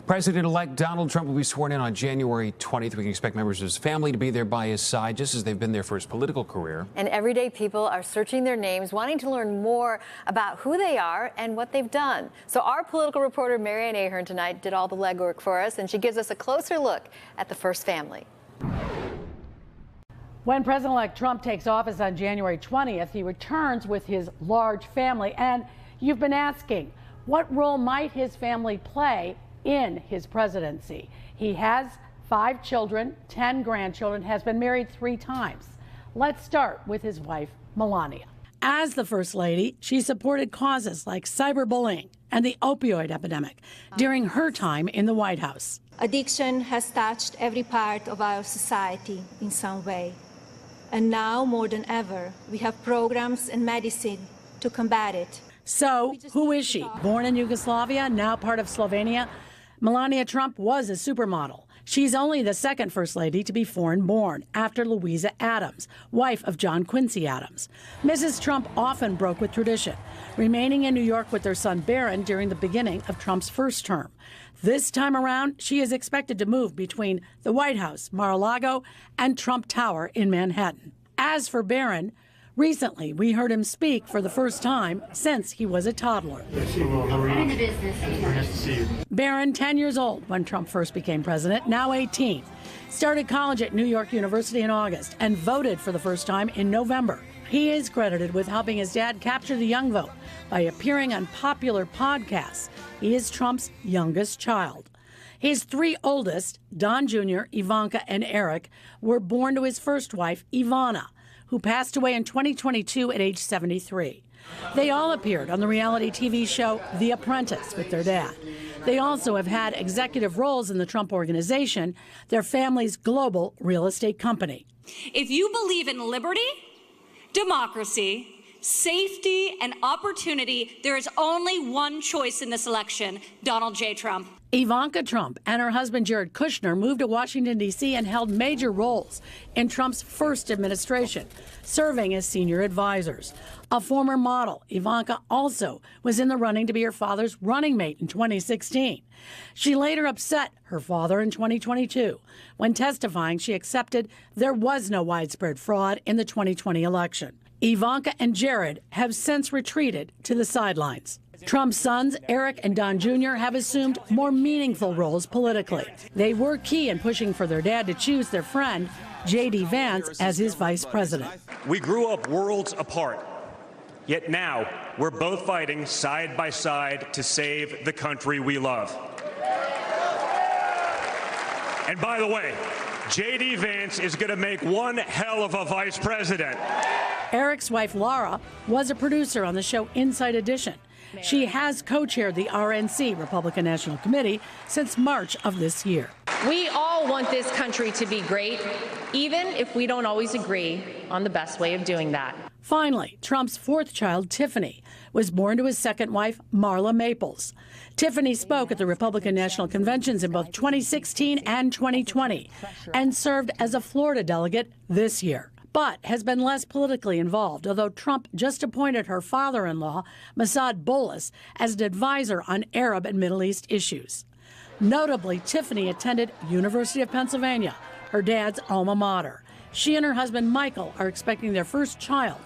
President-elect Donald Trump will be sworn in on January 20th. We can expect members of his family to be there by his side, just as they've been there for his political career. And everyday people are searching their names, wanting to learn more about who they are and what they've done. So our political reporter, Marianne Ahern, tonight did all the legwork for us, and she gives us a closer look at the first family. When President-elect Trump takes office on January 20th, he returns with his large family. And you've been asking, what role might his family play in his presidency? He has 5 children, 10 grandchildren, has been married 3 times. Let's start with his wife, Melania. As the First Lady, she supported causes like cyberbullying and the opioid epidemic during her time in the White House. Addiction has touched every part of our society in some way. And now, more than ever, we have programs and medicine to combat it. So, who is she? Born in Yugoslavia, now part of Slovenia, Melania Trump was a supermodel. She's only the second First Lady to be foreign-born, after Louisa Adams, wife of John Quincy Adams. Mrs. Trump often broke with tradition, remaining in New York with their son Barron during the beginning of Trump's first term. This time around, she is expected to move between the White House, Mar-a-Lago, and Trump Tower in Manhattan. As for Barron, recently we heard him speak for the first time since he was a toddler. Barron, 10 years old when Trump first became president, now 18, started college at New York University in August and voted for the first time in November. He is credited with helping his dad capture the young vote by appearing on popular podcasts. He is Trump's youngest child. His 3 oldest, Don Jr., Ivanka, and Eric, were born to his first wife, Ivana, who passed away in 2022 at age 73. They all appeared on the reality TV show The Apprentice with their dad. They also have had executive roles in the Trump Organization, their family's global real estate company. If you believe in liberty, democracy, safety, and opportunity, there is only one choice in this election: Donald J. Trump. Ivanka Trump and her husband Jared Kushner moved to Washington, D.C. and held major roles in Trump's first administration, serving as senior advisors. A former model, Ivanka also was in the running to be her father's running mate in 2016. She later upset her father in 2022 when testifying she accepted there was no widespread fraud in the 2020 election. Ivanka and Jared have since retreated to the sidelines. Trump's sons, Eric and Don Jr., have assumed more meaningful roles politically. They were key in pushing for their dad to choose their friend, J.D. Vance, as his vice president. We grew up worlds apart, yet now we're both fighting side by side to save the country we love. And by the way, J.D. Vance is going to make one hell of a vice president. Eric's wife, Laura, was a producer on the show Inside Edition. She has co-chaired the RNC, Republican National Committee, since March of this year. We all want this country to be great, even if we don't always agree on the best way of doing that. Finally, Trump's 4th child, Tiffany, was born to his second wife, Marla Maples. Tiffany spoke at the Republican National Conventions in both 2016 and 2020 and served as a Florida delegate this year, but has been less politically involved, although Trump just appointed her father-in-law, Mossad Bolas, as an advisor on Arab and Middle East issues. Notably, Tiffany attended University of Pennsylvania, her dad's alma mater. She and her husband, Michael, are expecting their first child.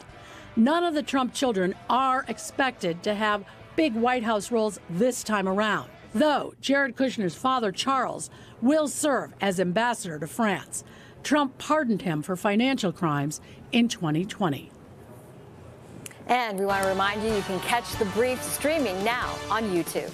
None of the Trump children are expected to have big White House roles this time around, though Jared Kushner's father, Charles, will serve as ambassador to France. Trump pardoned him for financial crimes in 2020. And we want to remind you, you can catch The Brief streaming now on YouTube.